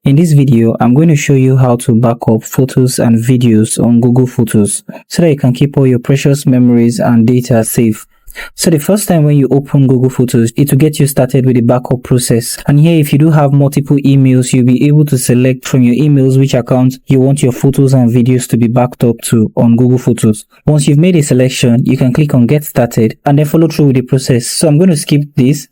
In this video, I'm going to show you how to back up photos and videos on Google Photos so that you can keep all your precious memories and data safe. So the first time when you open Google Photos, it will get you started with the backup process. And here, if you do have multiple emails, you'll be able to select from your emails which account you want your photos and videos to be backed up to on Google Photos. Once you've made a selection, you can click on Get Started and then follow through with the process. So I'm going to skip this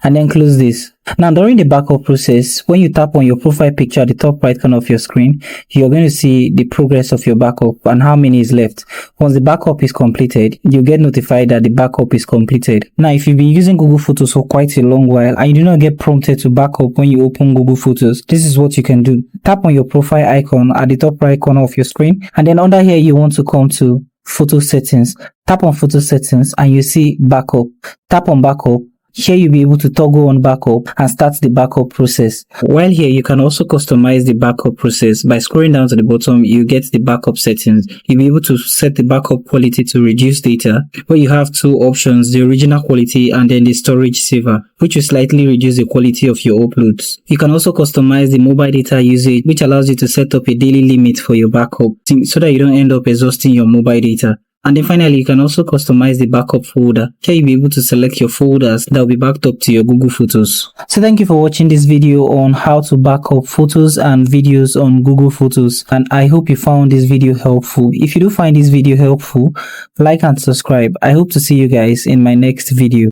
and then close this. Now, during the backup process, when you tap on your profile picture at the top right corner of your screen, you're going to see the progress of your backup and how many is left. Once the backup is completed, you get notified that the backup is completed. Now, if you've been using Google Photos for quite a long while and you do not get prompted to back up when you open Google Photos, this is what you can do. Tap on your profile icon at the top right corner of your screen, and then under here, you want to come to Photo Settings. Tap on Photo Settings and you see Backup. Tap on Backup. Here you'll be able to toggle on backup and start the backup process. While here, you can also customize the backup process. By scrolling down to the bottom, you get the backup settings. You'll be able to set the backup quality to reduce data, where you have two options, the original quality and then the storage saver, which will slightly reduce the quality of your uploads. You can also customize the mobile data usage, which allows you to set up a daily limit for your backup so that you don't end up exhausting your mobile data. And then finally, you can also customize the backup folder. Here you'll be able to select your folders that will be backed up to your Google Photos. So thank you for watching this video on how to back up photos and videos on Google Photos. And I hope you found this video helpful. If you do find this video helpful, like and subscribe. I hope to see you guys in my next video.